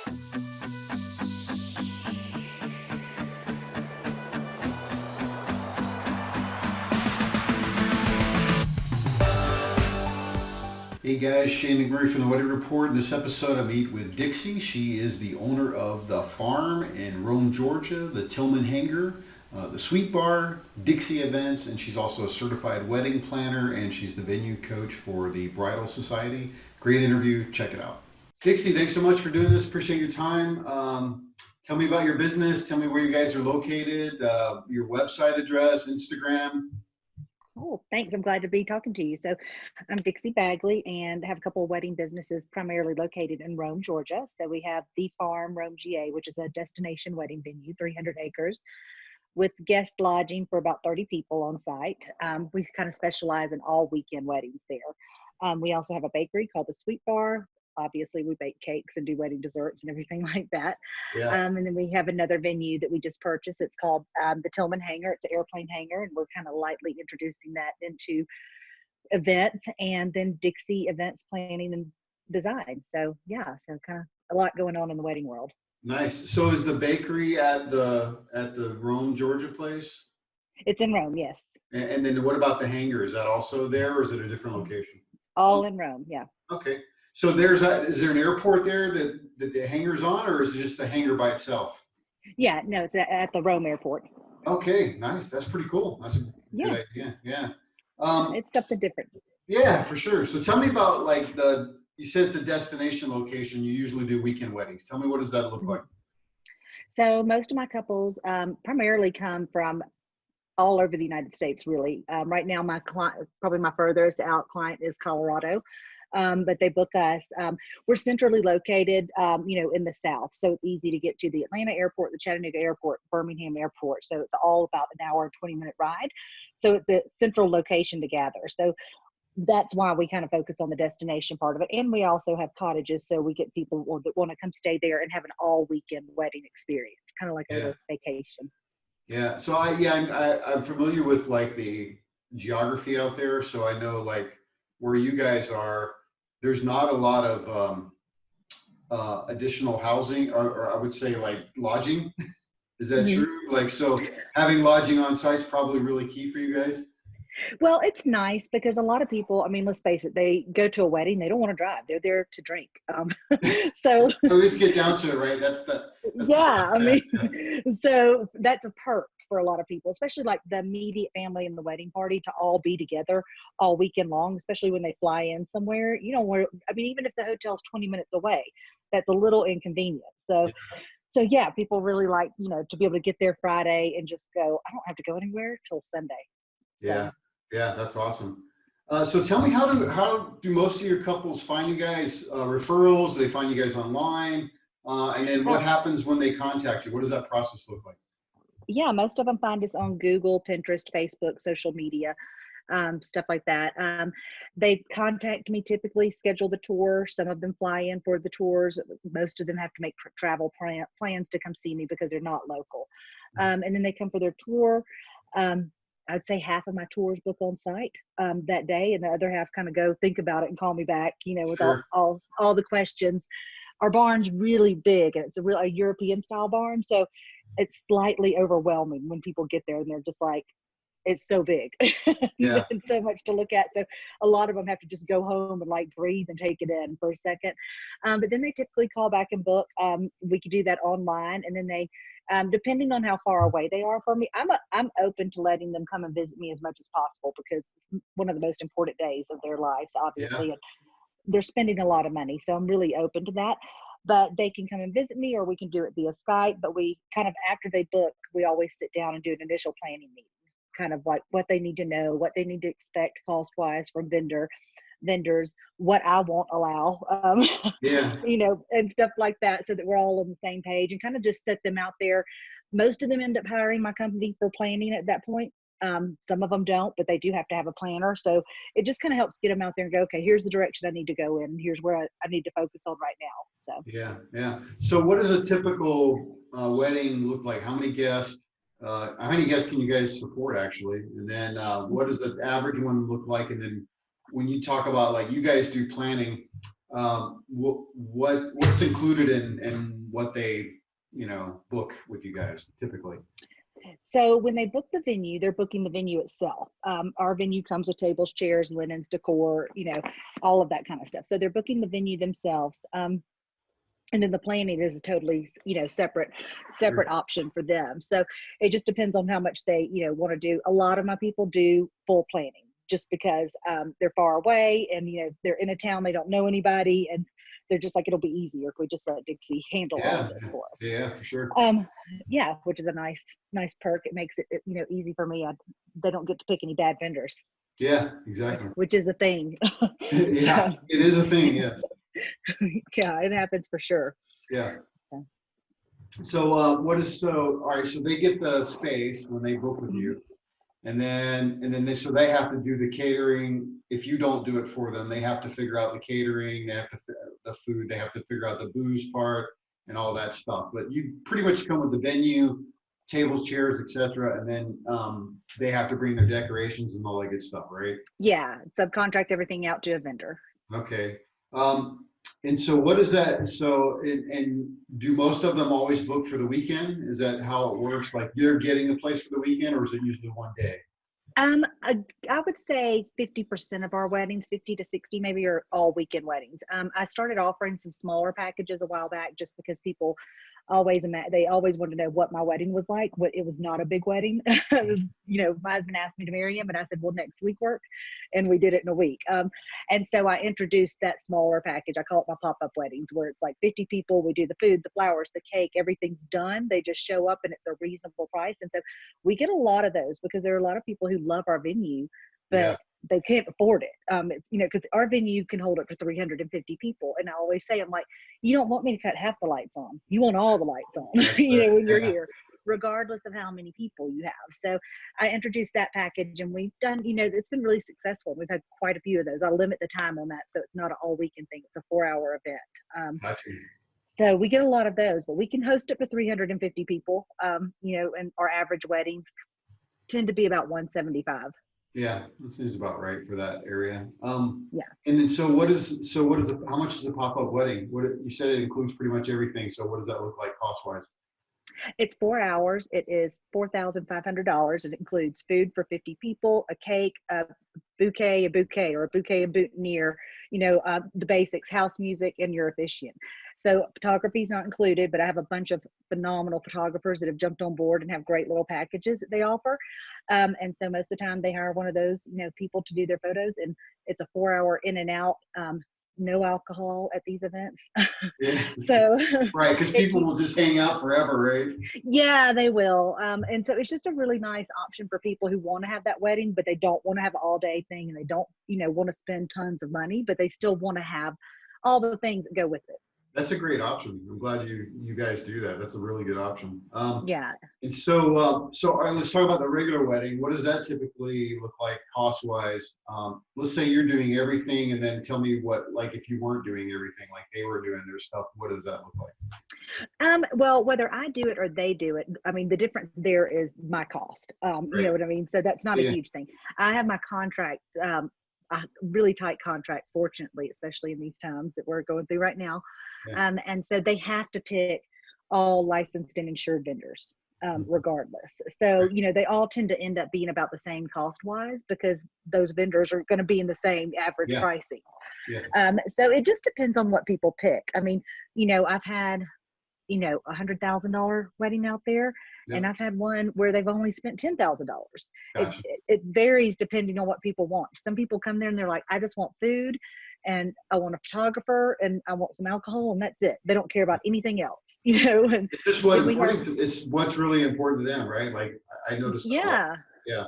Hey guys, Shane McMurray from the Wedding Report. In this episode, I meet with Dixie. She is the owner of the farm in Rome, Georgia, the Tillman Hangar, the Sweet Bar, Dixie Events, and she's also a certified wedding planner, and she's the venue coach for the Bridal Society. Great interview. Check it out. Dixie, thanks so much for doing this. Appreciate your time. Tell me about your business. Tell me where you guys are located, your website address, Instagram. Oh, thanks. I'm glad to be talking to you. So I'm Dixie Bagley and have a couple of wedding businesses primarily located in Rome, Georgia. So we have The Farm, Rome, GA, which is a destination wedding venue, 300 acres with guest lodging for about 30 people on site. We kind of specialize in all weekend weddings there. We also have a bakery called the Sweet Bar. Obviously, we bake cakes and do wedding desserts and everything like that. Yeah. And then we have another venue that we just purchased. It's called the Tillman Hangar. It's an airplane hangar, and we're kind of lightly introducing that into events. And then Dixie Events Planning and Design. So yeah, so kind of a lot going on in the wedding world. Nice. So is the bakery at the Rome, Georgia place? It's in Rome, yes. And then what about the hangar? Is that also there, or is it a different location? All in Rome, yeah. Okay. So is there an airport there that the hangar's on, or is it just a hangar by itself? Yeah, no, it's at the Rome airport. Okay, nice. That's pretty cool. That's a good idea. Yeah. It's something different. Yeah, for sure. So tell me about you said it's a destination location. You usually do weekend weddings. Tell me, what does that look like? So most of my couples primarily come from all over the United States, really. Right now, my client, probably my furthest out client, is Colorado. But they book us. We're centrally located, in the South. So it's easy to get to the Atlanta airport, the Chattanooga airport, Birmingham airport. So it's all about an hour and 20-minute ride. So it's a central location to gather. So that's why we kind of focus on the destination part of it. And we also have cottages. So we get people that want to come stay there and have an all weekend wedding experience, kind of like a little vacation. Yeah. So I'm familiar with the geography out there. So I know where you guys are, there's not a lot of additional housing, or I would say lodging. Is that true? So having lodging on site is probably really key for you guys. Well, it's nice because a lot of people, I mean, let's face it, they go to a wedding, they don't want to drive. They're there to drink. So at least get down to it, right? That's so that's a perk for a lot of people, especially like the immediate family and the wedding party, to all be together all weekend long, especially when they fly in somewhere. You don't want to, I mean, even if the hotel's 20 minutes away, that's a little inconvenient. So yeah, people really like, to be able to get there Friday and just go, I don't have to go anywhere till Sunday. So. Yeah, that's awesome. So tell me, how do most of your couples find you guys? Referrals? Do they find you guys online? And then what happens when they contact you? What does that process look like? Yeah, most of them find us on Google, Pinterest, Facebook, social media, stuff like that. They contact me, typically schedule the tour. Some of them fly in for the tours. Most of them have to make travel plans to come see me because they're not local. And then they come for their tour. I'd say half of my tours book on site that day, and the other half kind of go think about it and call me back, with all the questions. Our barn's really big, and it's a European style barn, so it's slightly overwhelming when people get there and they're just like, it's so big. Yeah. And so much to look at. So a lot of them have to just go home and breathe and take it in for a second. But then they typically call back and book. We could do that online, and then they, depending on how far away they are from me, I'm open to letting them come and visit me as much as possible, because it's one of the most important days of their lives, obviously. Yeah. And they're spending a lot of money, so I'm really open to that. But they can come and visit me, or we can do it via Skype. But we kind of, after they book, we always sit down and do an initial planning meeting, kind of like what they need to know, what they need to expect cost-wise from vendors, what I won't allow, and stuff like that, so that we're all on the same page, and kind of just set them out there. Most of them end up hiring my company for planning at that point. Some of them don't, but they do have to have a planner. So it just kind of helps get them out there and go, okay, here's the direction I need to go in, and here's where I need to focus on right now. So Yeah. So what does a typical wedding look like? How many guests can you guys support, actually? And then what does the average one look like? And then when you talk about you guys do planning, what's included in what they, book with you guys typically? So when they book the venue, they're booking the venue itself. Our venue comes with tables, chairs, linens, decor, all of that kind of stuff. So they're booking the venue themselves. And then the planning is a totally, separate Sure. option for them. So it just depends on how much they, want to do. A lot of my people do full planning just because they're far away and, they're in a town, they don't know anybody, and they're just like, it'll be easier if we just let Dixie handle all of Yeah, this for us. yeah, for sure. Yeah, which is a nice perk. It makes it, easy for me. They don't get to pick any bad vendors, Yeah, exactly. which is a thing. Yeah, So, it is a thing. Yes. yeah, it happens for sure. Yeah. So, So all right, so they get the space when they book with mhm. you, and then they have to do the catering. If you don't do it for them, they have to figure out the catering, they have to the food, they have to figure out the booze part and all that stuff. But you pretty much come with the venue, tables, chairs, etc., and then they have to bring their decorations and all that good stuff, right? Yeah, subcontract everything out to a vendor. Okay. And so what is that? So, and do most of them always book for the weekend? Is that how it works? Like you're getting the place for the weekend, or is it usually one day? I would say 50% of our weddings, 50 to 60 maybe, are all weekend weddings. I started offering some smaller packages a while back just because people they always wanted to know what my wedding was like. What It was not a big wedding. It was, my husband asked me to marry him, and I said, "Well, next week work," and we did it in a week. And so I introduced that smaller package. I call it my pop-up weddings, where it's like 50 people. We do the food, the flowers, the cake, everything's done. They just show up, and it's a reasonable price. And so we get a lot of those because there are a lot of people who love our venue, Yeah. but they can't afford it. It's, because our venue can hold up to 350 people. And I always say, I'm like, you don't want me to cut half the lights on. You want all the lights on, That's right. when you're Yeah. here, regardless of how many people you have. So I introduced that package, and we've done, it's been really successful. We've had quite a few of those. I'll limit the time on that, so it's not an all weekend thing. It's a 4-hour event. Gotcha. So we get a lot of those, but we can host up to 350 people. And our average weddings tend to be about 175. Yeah, that seems about right for that area. Yeah. And then how much is a pop-up wedding? You said it includes pretty much everything. So what does that look like cost-wise? It's 4 hours. It is $4,500. It includes food for 50 people, a cake, a bouquet, or a bouquet and boutonniere, the basics, house music, and your officiant. So photography is not included, but I have a bunch of phenomenal photographers that have jumped on board and have great little packages that they offer. And so most of the time they hire one of those, people to do their photos, and it's a 4-hour in and out. No alcohol at these events. Yeah. So Right, because people will just hang out forever, right? yeah, they will. And so it's just a really nice option for people who want to have that wedding, but they don't want to have an all day thing, and they don't, want to spend tons of money, but they still want to have all the things that go with it. That's a great option. I'm glad you guys do that. That's a really good option. Yeah. And so all right, let's talk about the regular wedding. What does that typically look like cost-wise? Let's say you're doing everything, and then tell me what, like, if you weren't doing everything, like they were doing their stuff, what does that look like? Well, whether I do it or they do it, I mean, the difference there is my cost. You Right. know what I mean? So that's not a Yeah. huge thing. I have my contract, a really tight contract, fortunately, especially in these times that we're going through right now. Yeah. And so they have to pick all licensed and insured vendors, Mhm. regardless. So, they all tend to end up being about the same cost wise because those vendors are going to be in the same average Yeah. pricing. Yeah. So it just depends on what people pick. I mean, I've had $100,000 wedding out there, Yeah. and I've had one where they've only spent $10,000. Gotcha. It varies depending on what people want. Some people come there and they're like, I just want food, and I want a photographer, and I want some alcohol, and that's it. They don't care about anything else, And It's just what then we have, it's what's really important to them, right? Like I noticed that a lot. yeah, Yeah.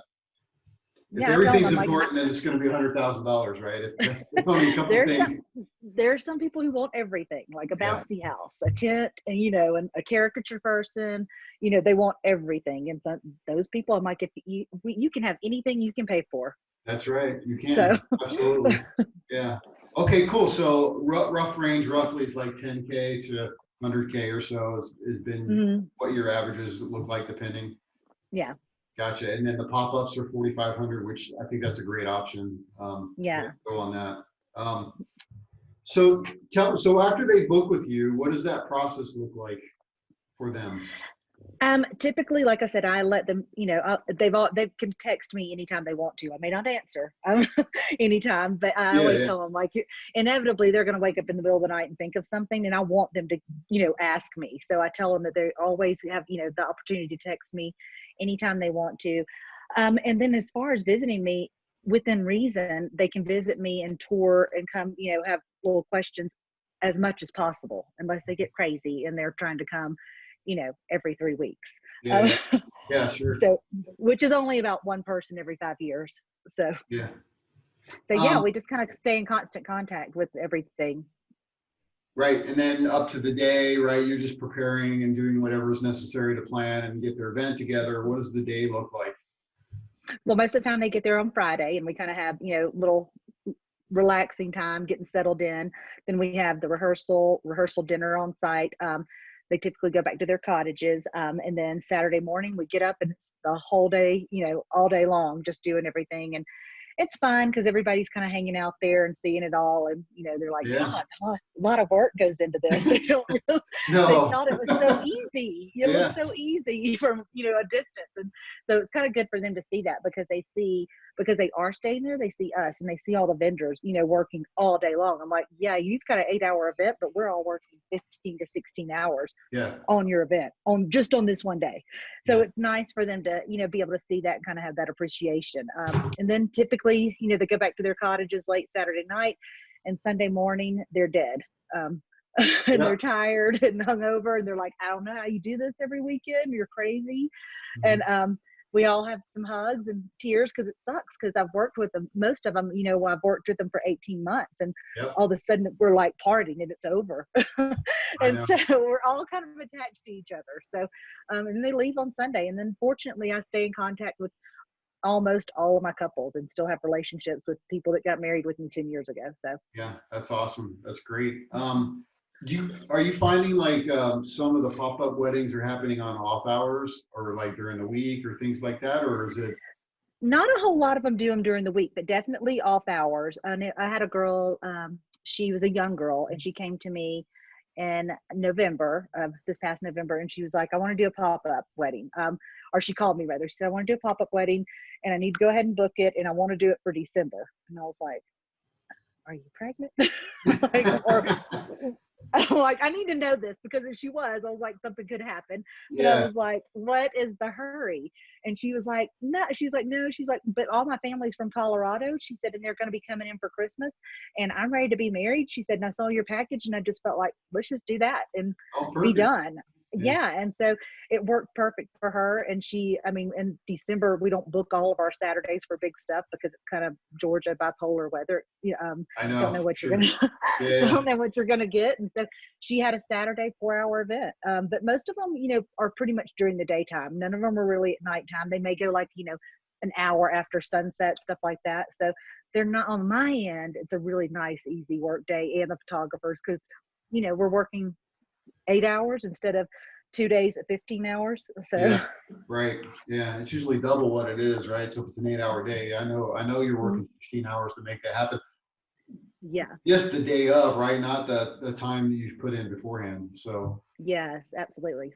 If yeah. I tell them, everything's I'm like, important, then it's going to be $100,000, right? If only a couple there's some things. there's some people who want everything, like a Yeah. bouncy house, a tent, and a caricature person. They want everything, and so those people, I'm like, if you can have anything you can pay for. That's right. You So can. Absolutely. Yeah. Okay, cool. So rough range, roughly, it's like 10K to 100K or so has been mhm, what your averages look like, depending. yeah, Gotcha. And then the pop-ups are 4,500, which I think that's a great option. yeah. Go on that. Um, So after they book with you, what does that process look like for them? Typically, like I said, I let them, they can text me anytime they want to. I may not answer anytime, but I Yeah, always yeah, tell them like, inevitably they're going to wake up in the middle of the night and think of something, and I want them to, ask me. So I tell them that they always have, the opportunity to text me anytime they want to. And then as far as visiting me, within reason, they can visit me and tour and come, have little questions as much as possible, unless they get crazy and they're trying to come every 3 weeks. yeah, Um, yeah, yeah, sure, so, which is only about one person every 5 years. So, yeah. so yeah, Um, we just kind of stay in constant contact with everything. right, and then up to the day, right? You're just preparing and doing whatever is necessary to plan and get their event together. What does the day look like? Well, most of the time they get there on Friday, and we kind of have little relaxing time, getting settled in. Then we have the rehearsal dinner on site. They typically go back to their cottages, and then Saturday morning we get up and it's the whole day, all day long, just doing everything. And it's fun because everybody's kind of hanging out there and seeing it all, and they're like, Yeah. God, a lot of work goes into this. They don't really, they No. thought it was so easy. It looks Yeah. so easy from a distance, and so it's kind of good for them to see that, because they are staying there, they see us and they see all the vendors working all day long. I'm like, yeah, you've got an 8-hour event, but we're all working 15 to 16 hours Yeah. on your event, on this one day. So Yeah. it's nice for them to be able to see that and kind of have that appreciation. And then typically they go back to their cottages late Saturday night, and Sunday morning they're dead. And Yeah. they're tired and hungover, and they're like, I don't know how you do this every weekend, you're crazy. And Mhm. we all have some hugs and tears, because it sucks, because I've worked with them, most of them, I've worked with them for 18 months, and Yep. all of a sudden we're like partying and it's over. I And know. so we're all kind of attached to each other. So, and they leave on Sunday. And then fortunately, I stay in contact with almost all of my couples and still have relationships with people that got married with me 10 years ago. So, Yeah, that's awesome. That's great. Are you finding like some of the pop-up weddings are happening on off hours or like during the week or things like that, or is it? not a whole lot of them do them during the week, but definitely off hours. And I had a girl, she was a young girl, and she came to me in November of this past November, and she was like, I want to do a pop-up wedding. Or she called me rather. She said, I want to do a pop-up wedding, and I need to go ahead and book it, and I want to do it for December. And I was like, are you pregnant? Like, or like, I need to know this, because if she was, I was like, something could happen. But I Yeah. was like, what is the hurry? And she was like, no. She's like, no. She's like, but all my family's from Colorado. She said, and they're going to be coming in for Christmas, and I'm ready to be married. She said, and I saw your package, and I just felt like, let's just do that and Oh, be perfect. done. Yeah. Yeah. And so it worked perfect for her. And in December, we don't book all of our Saturdays for big stuff, because it's kind of Georgia bipolar weather. I know Don't know for what you're sure. gonna Yeah, yeah. don't know what you're gonna get. And so she had a Saturday 4-hour event. But most of them, are pretty much during the daytime. None of them are really at nighttime. They may go like, an hour after sunset, stuff like that. So they're not, on my end, it's a really nice, easy work day, and the photographers, because, we're working 8 hours instead of 2 days at 15 hours. So, Yeah. Right. Yeah. It's usually double what it is, right? So if it's an 8-hour day, I know you're working 16 hours to make that happen. yeah, Just the day of, right? Not the time that you've put in beforehand. So yes, absolutely.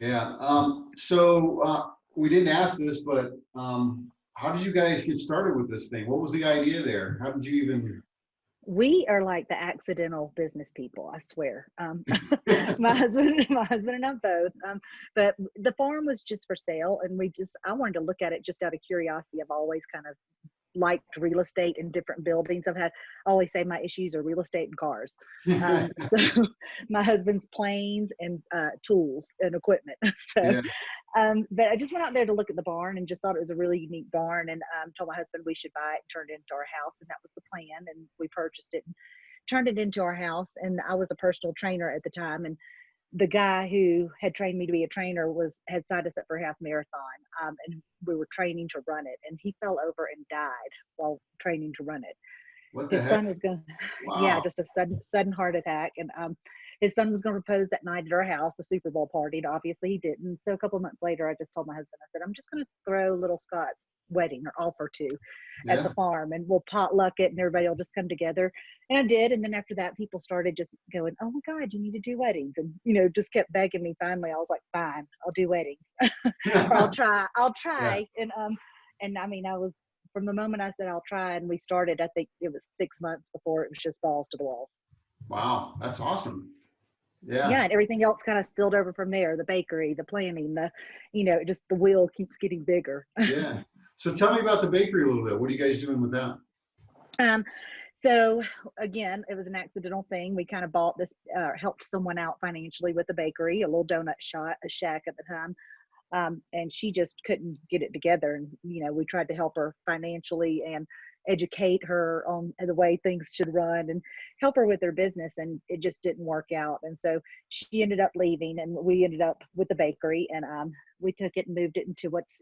yeah. So we didn't ask this, but how did you guys get started with this thing? What was the idea there? How did you even? We are like the accidental business people, I swear. My husband and I both. But the farm was just for sale, and I wanted to look at it just out of curiosity. I've always kind of liked real estate in different buildings. I always say my issues are real estate and cars. So my husband's planes and tools and equipment. So, Yeah. but I just went out there to look at the barn and just thought it was a really unique barn, and told my husband we should buy it and turn it into our house. And that was the plan. And we purchased it and turned it into our house. And I was a personal trainer at the time. And the guy who had trained me to be a trainer had signed us up for a half marathon, and we were training to run it, and he fell over and died while training to run it. What the His heck? son was going, yeah, Wow. just a sudden heart attack. And his son was going to propose that night at our house, the Super Bowl party, and obviously he didn't. So a couple of months later, I just told my husband, I said, I'm just going to throw little Scott's wedding or offer to at the Yeah. farm, and we'll potluck it and everybody will just come together. And I did. And then after that, people started just going, oh my God, you need to do weddings. And, just kept begging me. Finally, I was like, fine, I'll do weddings or I'll Yeah. try. And I mean, I was, from the moment I said I'll try and we started, I think it was 6 months before it was just balls to the walls. Wow. That's awesome. Yeah, Yeah. and everything else kind of spilled over from there. The bakery, the planning, just the wheel keeps getting bigger. Yeah. So tell me about the bakery a little bit. What are you guys doing with that? Um, so again, it was an accidental thing. We kind of bought this, helped someone out financially with the bakery, a little donut a shack at the time. And she just couldn't get it together. And, we tried to help her financially and educate her on the way things should run and help her with her business. And it just didn't work out. And so she ended up leaving and we ended up with the bakery, and we took it and moved it into what's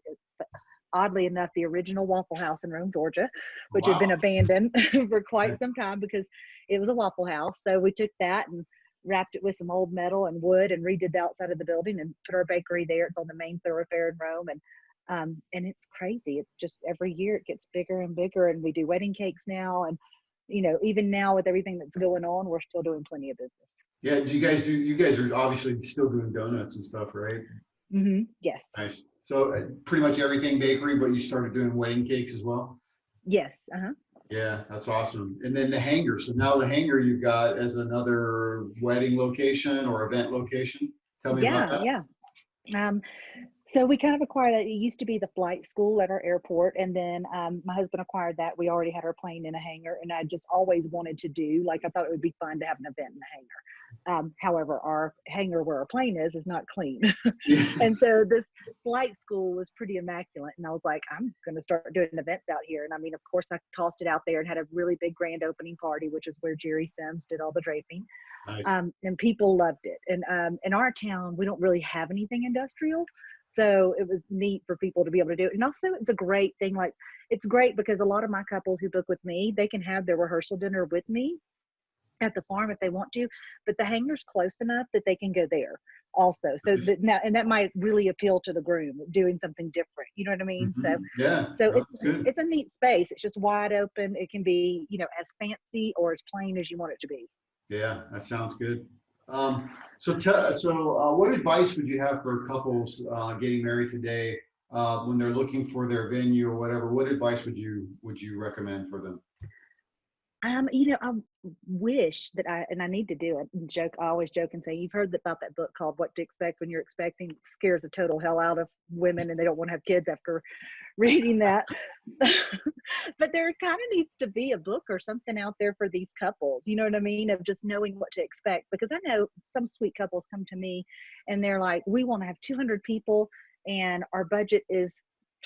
oddly enough the original Waffle House in Rome, Georgia, which had been Wow. abandoned for quite some time because it was a Waffle House. So we took that and wrapped it with some old metal and wood and redid the outside of the building and put our bakery there. It's on the main thoroughfare in Rome. And it's crazy. It's just every year it gets bigger and bigger, and we do wedding cakes now. And, even now with everything that's going on, we're still doing plenty of business. Yeah. You guys are obviously still doing donuts and stuff, right? Yes. Nice. So pretty much everything bakery, but you started doing wedding cakes as well? Yes. Uh-huh. Yeah, that's awesome. And then the hangar. So now the hangar you've got as another wedding location or event location. Tell me about Yeah. that. Yeah. Um, So we kind of acquired it. It used to be the flight school at our airport, and then my husband acquired that. We already had our plane in a hangar, and I just always wanted to do, like, I thought it would be fun to have an event in the hangar. However, our hangar where our plane is not clean. Yeah. And so this flight school was pretty immaculate. And I was like, I'm going to start doing events out here. And I mean, of course, I tossed it out there and had a really big grand opening party, which is where Jerry Sims did all the draping. Nice. And people loved it. And in our town, we don't really have anything industrial. So it was neat for people to be able to do it. And also, it's a great thing. Like, it's great because a lot of my couples who book with me, they can have their rehearsal dinner with me at the farm if they want to, but the hangar's close enough that they can go there also. So that now, and that might really appeal to the groom doing something different. You know what I mean? So, Yeah, so no, it's that's good. it's a neat space. It's just wide open. It can be, as fancy or as plain as you want it to be. Yeah, that sounds good. So what advice would you have for couples getting married today when they're looking for their venue or whatever? What advice would you recommend for them? I wish that and I need to do it. And I always joke and say, you've heard about that book called What to Expect When You're Expecting. It scares the total hell out of women, and they don't want to have kids after reading that. But there kind of needs to be a book or something out there for these couples, you know what I mean? Of just knowing what to expect. Because I know some sweet couples come to me and they're like, we want to have 200 people and our budget is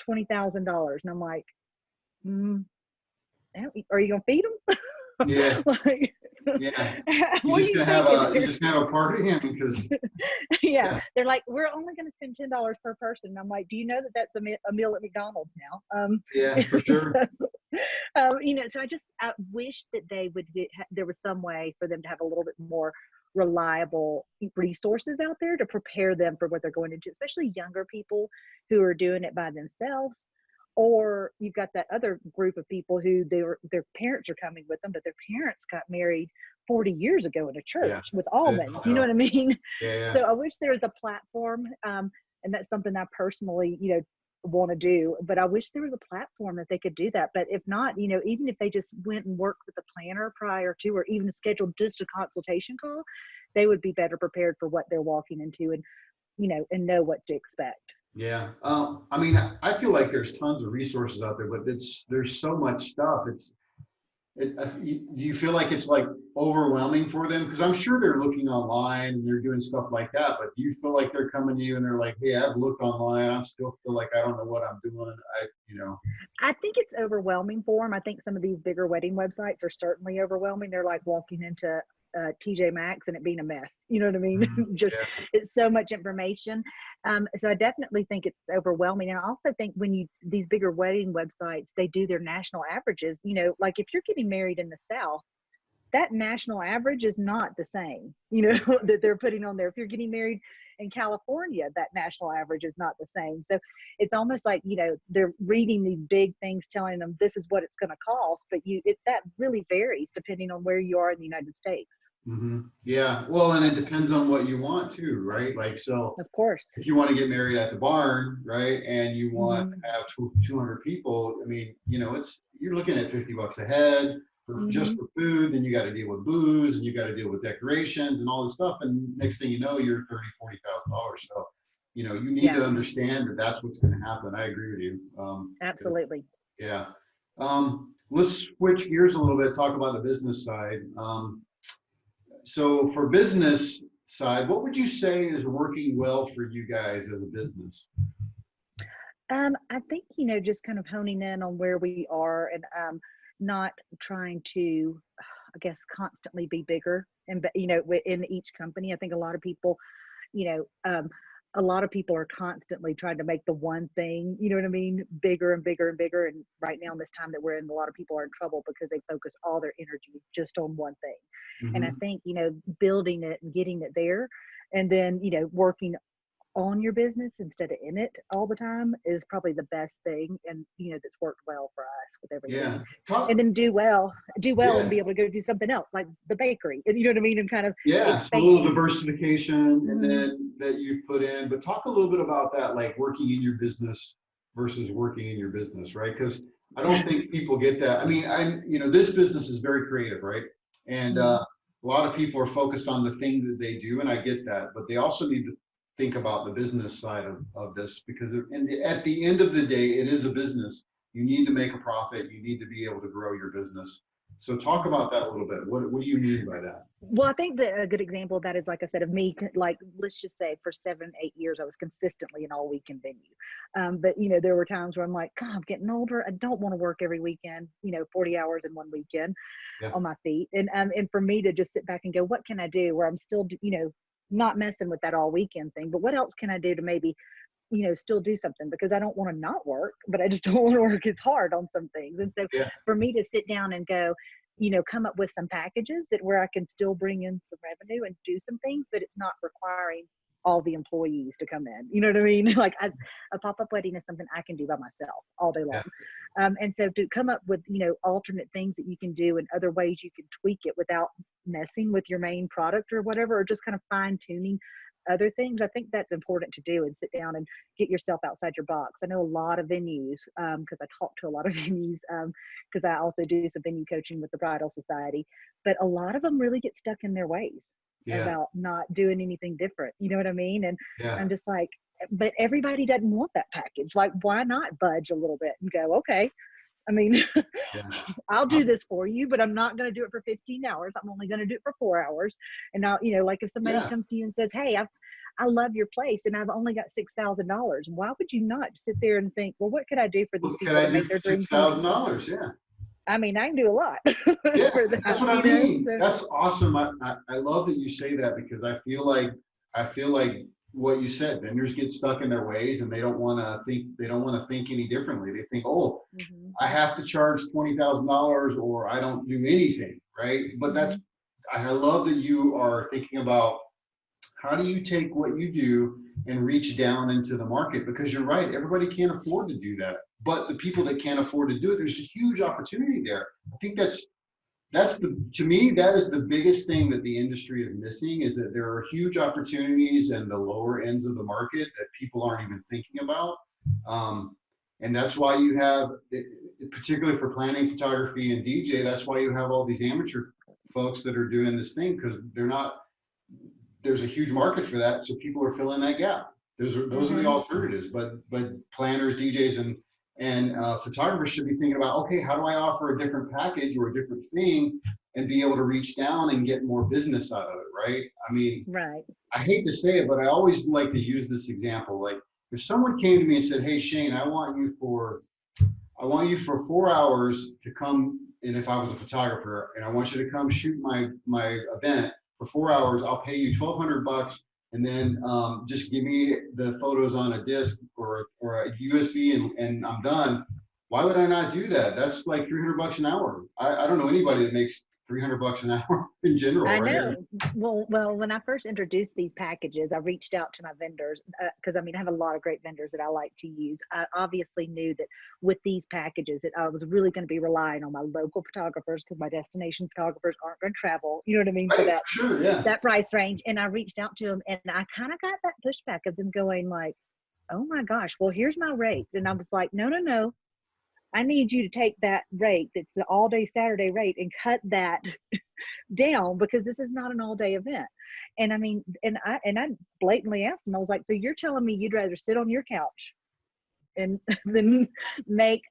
$20,000. And I'm like, are you gonna feed them? Yeah, Like, yeah. what are you thinking You're there? just gonna have a party, and because Yeah, yeah, they're like, we're only going to spend $10 per person. And I'm like, do you know that that's a meal at McDonald's now? yeah, for sure. So I wish that they would there was some way for them to have a little bit more reliable resources out there to prepare them for what they're going into, especially younger people who are doing it by themselves. Or you've got that other group of people who their parents are coming with them, but their parents got married 40 years ago in a Yeah, church with they don't almonds. You know know. what I mean? Yeah, yeah, So I wish there was a platform, and that's something I personally, want to do. But I wish there was a platform that they could do that. But if not, even if they just went and worked with a planner prior to, or even scheduled just a consultation call, they would be better prepared for what they're walking into, and and know what to expect. yeah. I mean, I feel like there's tons of resources out there, but there's so much stuff. Do you feel like it's like overwhelming for them? Because I'm sure they're looking online and they're doing stuff like that, but do you feel like they're coming to you and they're like, hey, I've looked online, I'm still feel like I don't know what I'm doing. I think it's overwhelming for them. I think some of these bigger wedding websites are certainly overwhelming. They're like walking into TJ Maxx and it being a mess. You know what I mean? Just Yeah, it's so much information. So I definitely think it's overwhelming. And I also think when these bigger wedding websites, they do their national averages. Like if you're getting married in the South, that national average is not the same, you know, that they're putting on there. If you're getting married in California, that national average is not the same. So it's almost like, you know, they're reading these big things telling them this is what it's going to cost, but that really varies depending on where you are in the United States. Yeah. Well, and it depends on what you want too, right? Like, so Of course. if you want to get married at the barn, right, and you want Hmm. to have 200 people, I mean, you know, you're looking at $50 a head for just Hmm. for food. Then you got to deal with booze, and you got to deal with decorations and all this stuff. And next thing you know, you're $30,000, $40,000. So, you know, you need Yeah, to understand that that's what's going to happen. I agree with you. absolutely. Yeah. Let's switch gears a little bit. Talk about the business side. So for business side, what would you say is working well for you guys as a business? I think, you know, just kind of honing in on where we are and not trying to, I guess, constantly be bigger and, you know, in each company. I think a lot of people, you know, a lot of people are constantly trying to make the one thing, you know what I mean, bigger and bigger and bigger. And right now, in this time that we're in, a lot of people are in trouble because they focus all their energy just on one thing. And I Hmm. think, you know, building it and getting it there and then, you know, working on your business instead of in it all the time is probably the best thing, and you know that's worked well for us with everything. Yeah. And Talk. then do well and Yeah. be able to go do something else like the bakery, and you know what I mean, and kind of Yeah. So a little expand. diversification and Hmm. then that you've put in, but talk a little bit about that, like working in your business versus working in your business, right? Because I don't think people get that. I mean, you know, this business is very creative, right? And Hmm. a lot of people are focused on the thing that they do, and I get that, but they also need to think about the business side of this because at the end of the day, it is a business. You need to make a profit. You need to be able to grow your business. So talk Hmm. about that a little bit. What do you mean by that? Well, I think that a good example of that is, like I said, of me, like, let's just say for 7, 8 years, I was consistently an all weekend venue. But, you know, there were times where I'm like, God, I'm getting older. I don't want to work every weekend, you know, 40 hours in one weekend Yeah. on my feet. And for me to just sit back and go, what can I do where I'm still, you know, not messing with that all weekend thing, but what else can I do to maybe, you know, still do something, because I don't want to not work, but I just don't want to work as hard on some things. And so Yeah. for me to sit down and go, you know, come up with some packages that where I can still bring in some revenue and do some things, but it's not requiring all the employees to come in. You know what I mean? Like a pop-up wedding is something I can do by myself all day long. Yeah. And so to come up with, you know, alternate things that you can do and other ways you can tweak it without messing with your main product or whatever, or just kind of fine tuning other things, I think that's important to do and sit down and get yourself outside your box. I know a lot of venues, because I talk to a lot of venues, because I also do some venue coaching with the Bridal Society, but a lot of them really get stuck in their ways Yeah. about not doing anything different. You know what I mean? And Yeah. I'm just like, but everybody doesn't want that package. Like, why not budge a little bit and go, okay, I mean, Yeah. I'll do Um, this for you, but I'm not going to do it for 15 hours. I'm only going to do it for 4 hours. And now, you know, like if somebody yeah. comes to you and says, hey, I love your place and I've only got $6,000. Why would you not sit there and think, well, what could I do for these What can people I to do make for their six dream come thousand true? dollars? Yeah. I mean, I can do a lot Yeah. for That's that, what I you know? mean. So, That's awesome. I love that you say that because I feel like what you said, vendors get stuck in their ways and they don't want to think any differently. They think, oh, hmm. I have to charge $20,000 or I don't do anything, right? But Hmm. I love that you are thinking about how do you take what you do and reach down into the market? Because you're right, everybody can't afford to do that. But the people that can't afford to do it, there's a huge opportunity there. I think that's the to me that is the biggest thing that the industry is missing is that there are huge opportunities in the lower ends of the market that people aren't even thinking about. Um, and that's why you have, particularly for planning, photography, and DJ, that's why you have all these amateur folks that are doing this thing because there's a huge market for that, so people are filling that gap. Those are the Hmm. alternatives, but planners, DJs, and photographers should be thinking about, okay, how do I offer a different package or a different thing and be able to reach down and get more business out of it, right? I mean, Right. I hate to say it, but I always like to use this example. Like if someone came to me and said, hey, Shane, I want you for 4 hours to come, and if I was a photographer, and I want you to come shoot my event for 4 hours, I'll pay you $1,200, and then just give me the photos on a disc or a USB, and I'm done. Why would I not do that? That's like $300 an hour. I don't know anybody that makes $300 an hour in general, I right? know. Well, when I first introduced these packages, I reached out to my vendors because I mean, I have a lot of great vendors that I like to use. I obviously knew that with these packages, that I was really going to be relying on my local photographers because my destination photographers aren't going to travel. You know what I mean? For Right, for sure, yeah. that price range. And I reached out to them, and I kind of got that pushback of them going like, "Oh my gosh, well, here's my rates," and I was like, "No, no, no." I need you to take that rate, that's the all day Saturday rate, and cut that down because this is not an all day event. And I mean, and I blatantly asked him, I was like, so you're telling me you'd rather sit on your couch and than make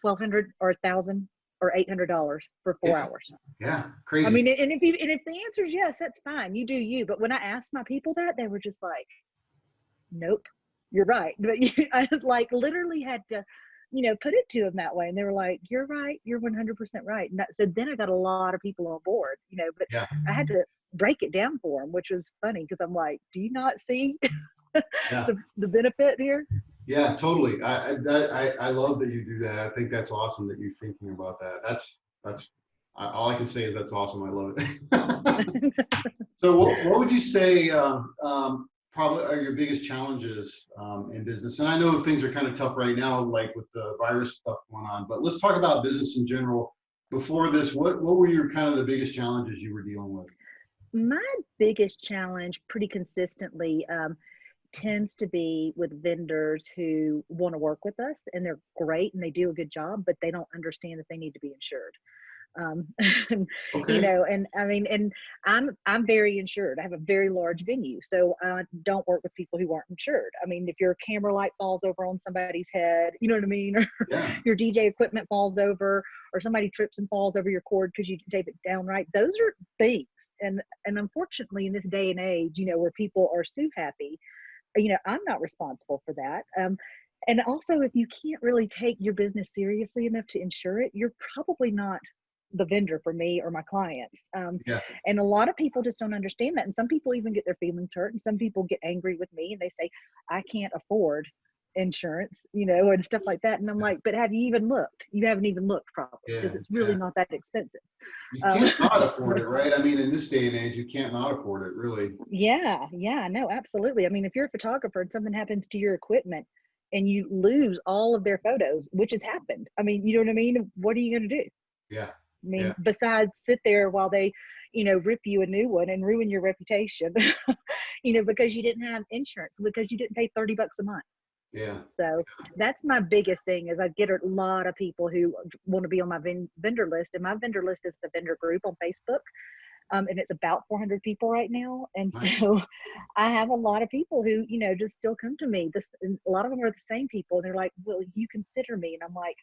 1,200 or 1,000 or $800 for 4 hours? Yeah, I crazy. mean, and if the answer is yes, that's fine. You do you. But when I asked my people that, they were just like, nope, you're right. But I like literally had to, put it to them that way. And they were like, you're right. You're 100% right. And so then I got a lot of people on board, but Yeah, I had to break it down for them, which was funny because I'm like, do you not see yeah, the benefit here? yeah, totally. I love that you do that. I think that's awesome that you're thinking about that. That's all I can say is that's awesome. I love it. So what would you say probably are your biggest challenges in business? And I know things are kind of tough right now, like with the virus stuff going on, but let's talk about business in general. Before this, what were your kind of the biggest challenges you were dealing with? My biggest challenge pretty consistently tends to be with vendors who want to work with us and they're great and they do a good job, but they don't understand that they need to be insured. um, Okay. and I mean, and I'm very insured. I have a very large venue, so I don't work with people who aren't insured. I mean, if your camera light falls over on somebody's head, you know what I mean, or Yeah. your DJ equipment falls over, or somebody trips and falls over your cord because you didn't tape it down right, those are things. And unfortunately, in this day and age, where people are so happy, I'm not responsible for that. And also, if you can't really take your business seriously enough to insure it, you're probably not the vendor for me or my clients. Yeah. And a lot of people just don't understand that. And some people even get their feelings hurt. And some people get angry with me and they say, I can't afford insurance, and stuff like that. And I'm like, but have you even looked? You haven't even looked probably because Yeah. it's really Yeah. not that expensive. You Um, can't not afford so, it, right? I mean, in this day and age, you can't not afford it, really. yeah, no, absolutely. I mean, if you're a photographer and something happens to your equipment and you lose all of their photos, which has happened, I mean, you know what I mean? What are you going to do? Yeah. I Yeah. mean, besides sit there while they, rip you a new one and ruin your reputation, because you didn't have insurance, because you didn't pay $30 a month. Yeah. So that's my biggest thing is I get a lot of people who want to be on my vendor list, and my vendor list is the vendor group on Facebook. And it's about 400 people right now. And Nice. so I have a lot of people who, just still come to me. A lot of them are the same people. And they're like, well, you consider me. And I'm like,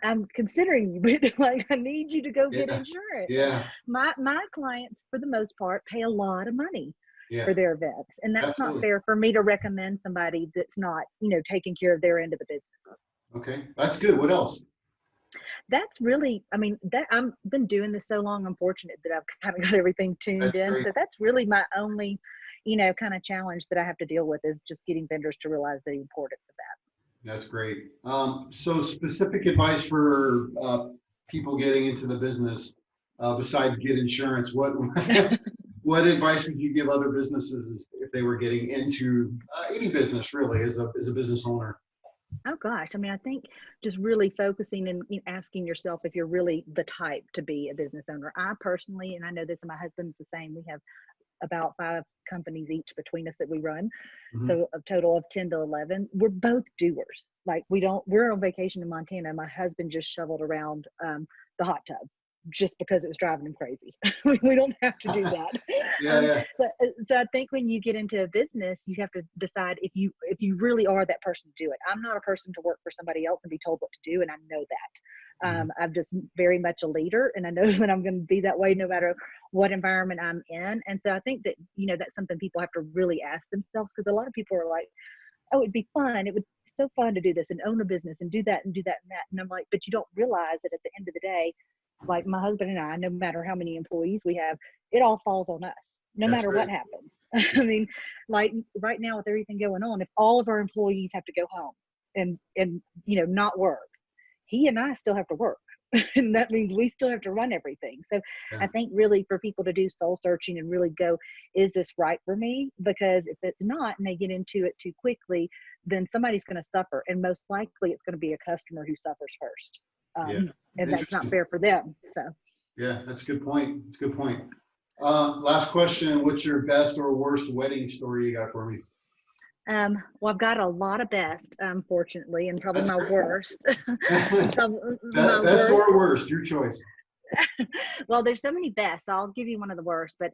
I'm considering you, but like, I need you to go get Yeah. insurance. And Yeah. my clients, for the most part, pay a lot of money Yeah. for their events. And that's not Absolutely. fair for me to recommend somebody that's not, taking care of their end of the business. Okay. That's good. What else? That's really, I mean, that I've been doing this so long, I'm fortunate that I've kind of got everything tuned That's in. great. So that's really my only, kind of challenge that I have to deal with is just getting vendors to realize the importance of that. That's great. So specific advice for people getting into the business, besides get insurance, what what advice would you give other businesses if they were getting into any business really as a business owner? Oh gosh, I mean, I think just really focusing and asking yourself if you're really the type to be a business owner. I personally, and I know this, and my husband's the same. We have about 5 companies each between us that we run. Mhm. So a total of 10 to 11. We're both doers. Like we're on vacation in Montana. My husband just shoveled around the hot tub just because it was driving him crazy. We don't have to do that. Yeah, Um, yeah, so I think when you get into a business, you have to decide if you really are that person to do it. I'm not a person to work for somebody else and be told what to do, and I know that. mhm, I'm just very much a leader, and I know that I'm going to be that way no matter what environment I'm in. And so I think that, that's something people have to really ask themselves, because a lot of people are like, oh, it'd be fun. It would be so fun to do this and own a business and do that and do that and that. And I'm like, but you don't realize that at the end of the day, like my husband and I, no matter how many employees we have, it all falls on us, no that's matter right. what happens. I mean, like right now with everything going on, if all of our employees have to go home and not work, he and I still have to work. and that means we still have to run everything. So Yeah. I think really for people to do soul searching and really go, is this right for me? Because if it's not and they get into it too quickly, then somebody's going to suffer. And most likely it's going to be a customer who suffers first. Yeah. And that's not Interesting. fair for them. So, Yeah, that's a good point. It's a good point. Last question. What's your best or worst wedding story you got for me? well, I've got a lot of best, unfortunately, and probably That's my great. worst. My Best worst. or worst, your choice. Well, there's so many bests. So I'll give you one of the worst, but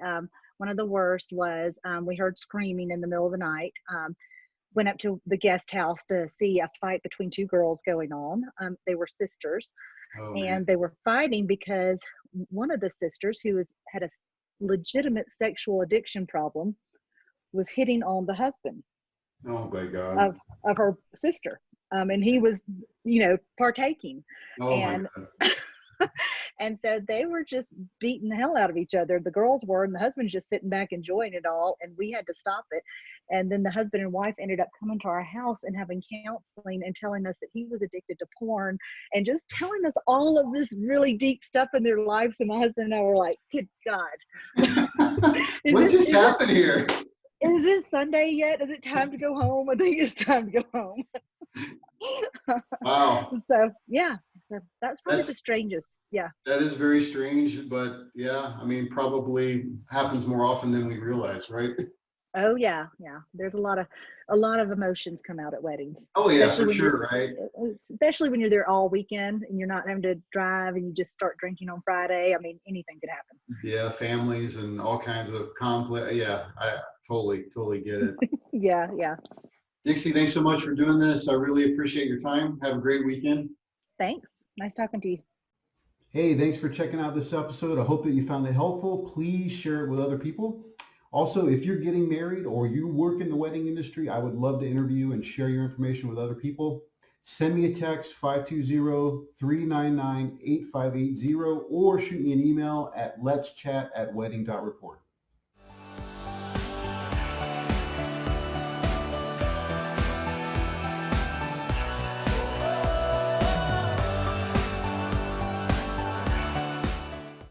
one of the worst was we heard screaming in the middle of the night. Went up to the guest house to see a fight between two girls going on. They were sisters, Oh man. and they were fighting because one of the sisters, had a legitimate sexual addiction problem, was hitting on the husband Oh my God. of her sister, and he was, partaking, Oh my and God. and so they were just beating the hell out of each other. The girls were, and the husband's just sitting back enjoying it all, and we had to stop it. And then the husband and wife ended up coming to our house and having counseling and telling us that he was addicted to porn and just telling us all of this really deep stuff in their lives. And my husband and I were like, good God. What just happened here? Is it Sunday yet? Is it time to go home? I think it's time to go home. Wow. So yeah, so that's probably the That's strangest. Yeah. that is very strange, but yeah, I mean, probably happens more often than we realize, right? Oh yeah, yeah. There's a lot of emotions come out at weddings, Oh yeah, especially for when sure, right? you're there all weekend and you're not having to drive and you just start drinking on Friday. I mean, anything could happen. Yeah, families and all kinds of conflict. Yeah, I totally get it. Yeah, yeah. Dixie, thanks so much for doing this. I really appreciate your time. Have a great weekend. Thanks. Nice talking to you. Hey, thanks for checking out this episode. I hope that you found it helpful. Please share it with other people. Also, if you're getting married or you work in the wedding industry, I would love to interview and share your information with other people. Send me a text 520-399-8580 or shoot me an email at letschat@wedding.report.